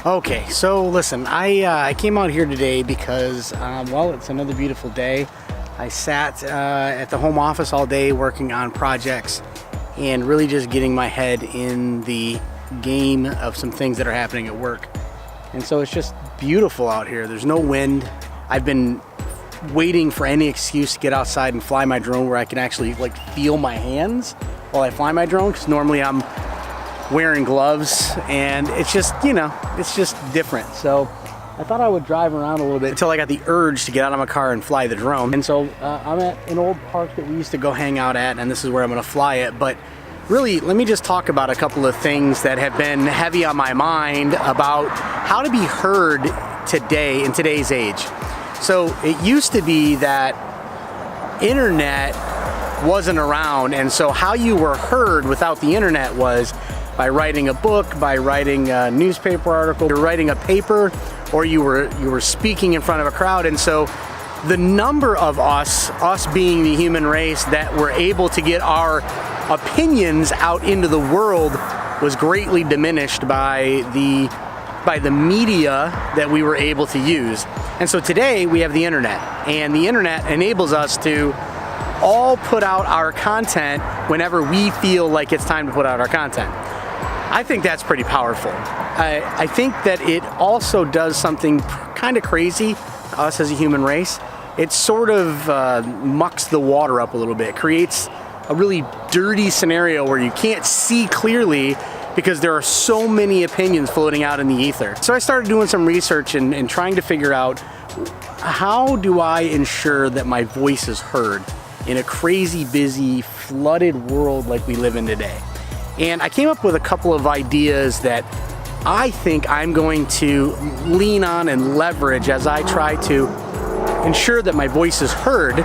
Okay, so listen, I came out here today because, well, it's another beautiful day. I sat at the home office all day working on projects and really just getting my head in the game of some things that are happening at work. And so it's just beautiful out here. There's no wind. I've been waiting for any excuse to get outside and fly my drone where I can actually like feel my hands while I fly my drone, because normally I'm wearing gloves and it's just, you know, it's just different. So I thought I would drive around a little bit until I got the urge to get out of my car and fly the drone. And so I'm at an old park that we used to go hang out at, and this is where I'm gonna fly it. But really, let me just talk about a couple of things that have been heavy on my mind about how to be heard today in today's age. So it used to be that internet wasn't around, and so how you were heard without the internet was by writing a book, by writing a newspaper article, you're writing a paper, or you were speaking in front of a crowd. And so the number of us being the human race that were able to get our opinions out into the world was greatly diminished by the media that we were able to use. And so today we have the internet, and the internet enables us to all put out our content whenever we feel like it's time to put out our content. I think that's pretty powerful. I think that it also does something kind of crazy to us as a human race. It sort of mucks the water up a little bit, creates a really dirty scenario where you can't see clearly because there are so many opinions floating out in the ether. So I started doing some research and trying to figure out, how do I ensure that my voice is heard in a crazy, busy, flooded world like we live in today? And I came up with a couple of ideas that I think I'm going to lean on and leverage as I try to ensure that my voice is heard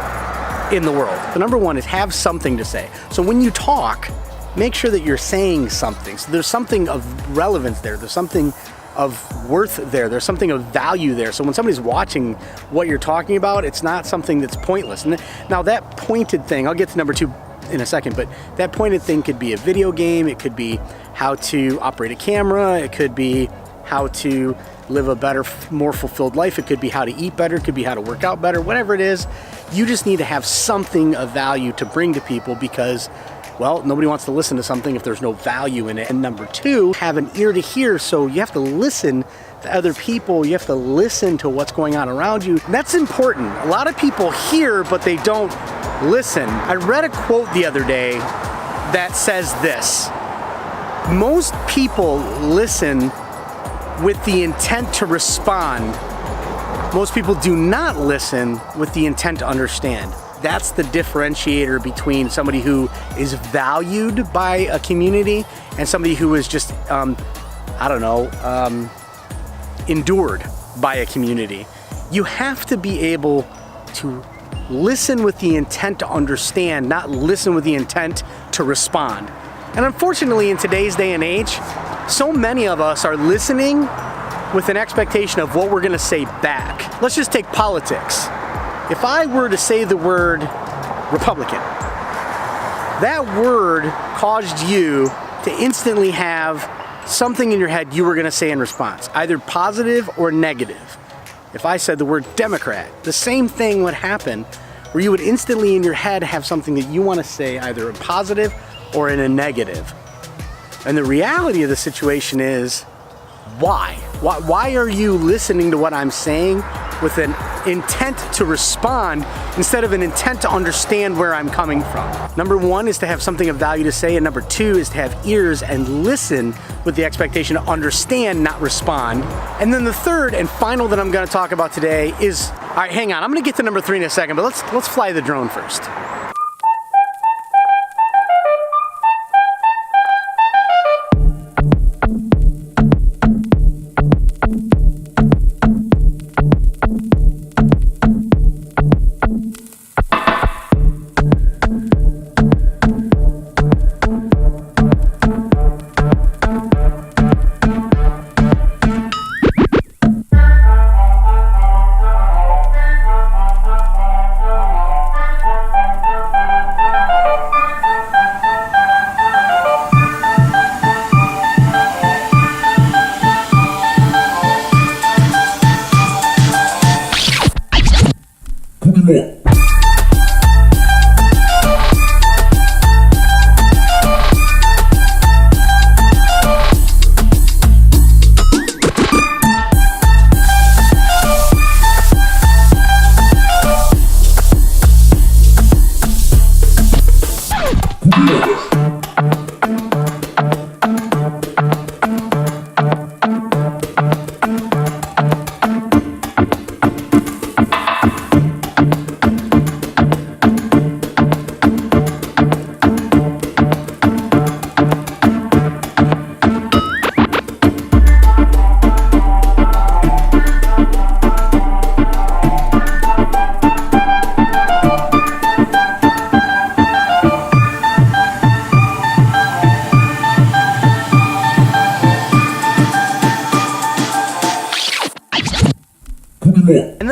in the world. The number one is have something to say. So when you talk, make sure that you're saying something. So there's something of relevance there. There's something of worth there. There's something of value there. So when somebody's watching what you're talking about, it's not something that's pointless. And now that pointed thing, I'll get to number two in a second, but that pointed thing could be a video game. It could be how to operate a camera. It could be how to live a better, more fulfilled life. It could be how to eat better. It could be how to work out better. Whatever it is, you just need to have something of value to bring to people, because, well, nobody wants to listen to something if there's no value in it. And number two, have an ear to hear. So you have to listen to other people. You have to listen to what's going on around you. That's important. A lot of people hear, but they don't listen. I read a quote the other day that says this: most people listen with the intent to respond. Most people do not listen with the intent to understand. That's the differentiator between somebody who is valued by a community and somebody who is just, endured by a community. You have to be able to listen with the intent to understand, not listen with the intent to respond. And unfortunately, in today's day and age, so many of us are listening with an expectation of what we're gonna say back. Let's just take politics. If I were to say the word Republican, that word caused you to instantly have something in your head you were gonna say in response, either positive or negative. If I said the word Democrat, the same thing would happen, where you would instantly in your head have something that you wanna say either in positive or in a negative. And the reality of the situation is, why? Why are you listening to what I'm saying with an intent to respond instead of an intent to understand where I'm coming from? Number one is to have something of value to say, and number two is to have ears and listen with the expectation to understand, not respond. And then the third and final that I'm gonna talk about today is, all right, hang on, I'm gonna get to number three in a second, but let's fly the drone first.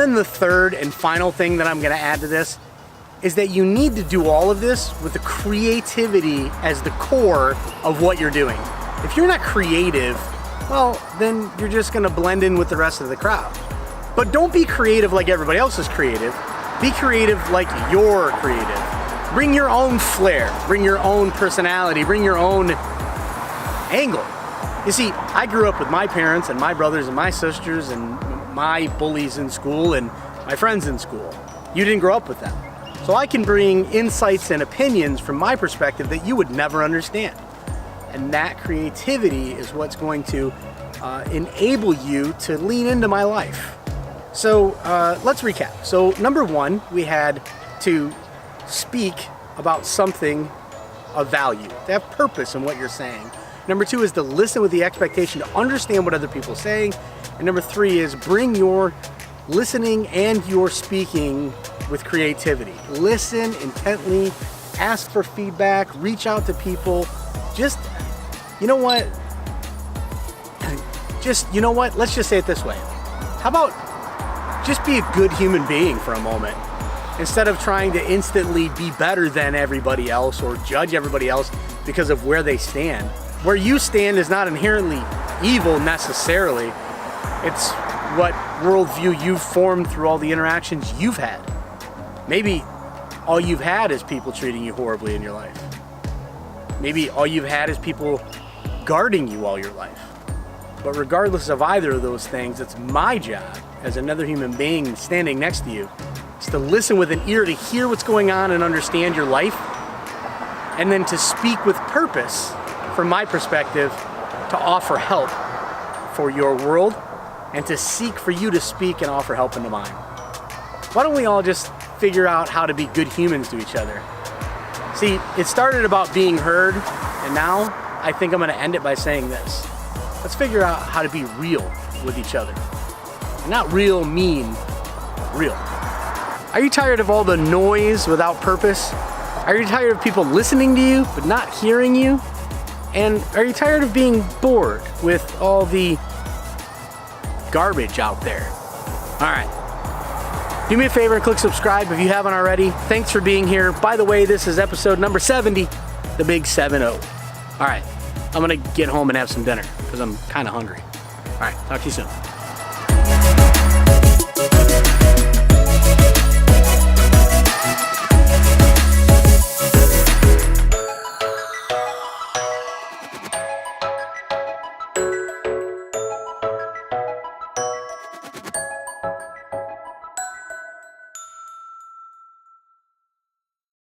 then the third and final thing that I'm gonna add to this is that you need to do all of this with the creativity as the core of what you're doing. If you're not creative, well, then you're just gonna blend in with the rest of the crowd. But don't be creative like everybody else is creative. Be creative like you're creative. Bring your own flair, bring your own personality, bring your own angle. You see, I grew up with my parents and my brothers and my sisters and my bullies in school and my friends in school. You didn't grow up with them. So I can bring insights and opinions from my perspective that you would never understand. And that creativity is what's going to enable you to lean into my life. So let's recap. So number one, we had to speak about something of value, to have purpose in what you're saying. Number two is to listen with the expectation to understand what other people are saying. And number three is bring your listening and your speaking with creativity. Listen intently, ask for feedback, reach out to people. Just, you know what? Let's just say it this way. How about just be a good human being for a moment? Instead of trying to instantly be better than everybody else or judge everybody else because of where they stand. Where you stand is not inherently evil necessarily. It's what worldview you've formed through all the interactions you've had. Maybe all you've had is people treating you horribly in your life. Maybe all you've had is people guarding you all your life. But regardless of either of those things, it's my job as another human being standing next to you is to listen with an ear to hear what's going on and understand your life, and then to speak with purpose from my perspective to offer help for your world and to seek for you to speak and offer help into mine. Why don't we all just figure out how to be good humans to each other? See, it started about being heard, and now I think I'm gonna end it by saying this. Let's figure out how to be real with each other. And not real mean, real. Are you tired of all the noise without purpose? Are you tired of people listening to you but not hearing you? And are you tired of being bored with all the garbage out there? All right. Do me a favor and click subscribe if you haven't already. Thanks for being here. By the way, this is episode number 70, the big 7-0. All right, I'm gonna get home and have some dinner because I'm kind of hungry. All right, talk to you soon.